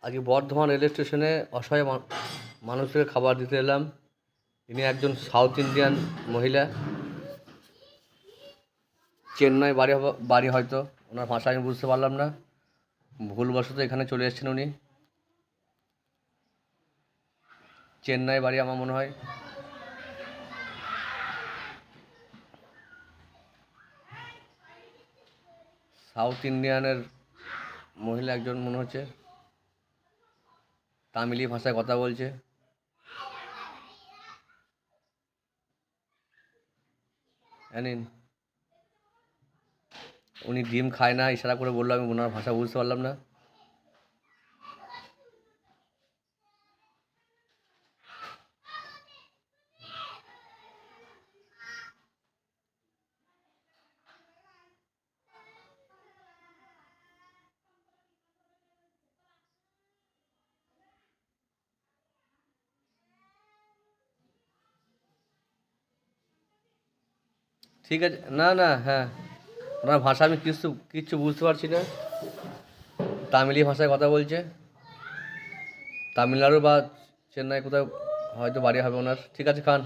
আজকে বর্ধমান রেল স্টেশনে অসহায় মানুষকে খাবার দিতে এলাম। ইনি একজন সাউথ ইন্ডিয়ান মহিলা, চেন্নাই বাড়ি হয়তো, ওনার ভাষা আমি বুঝতে পারলাম না, ভুলবশত এখানে চলে এসেছেন উনি। চেন্নাই বাড়ি আমার মনে হয়। সাউথ ইন্ডিয়ানের মহিলা একজন মনে হচ্ছে, তামিলি ভাষায় কথা বলছে। জানেন, উনি ডিম খায় না, ইশারা করে বললো, আমি ওনার ভাষা বুঝতে পারলাম না। ঠিক আছে, না না, হ্যাঁ, ওনার ভাষা আমি কিচ্ছু বুঝতে পারছি না। তামিলি ভাষায় কথা বলছে, তামিলনাড়ু বা চেন্নাই কোথাও হয়তো বাড়ি হবে ওনার। ঠিক আছে, খান।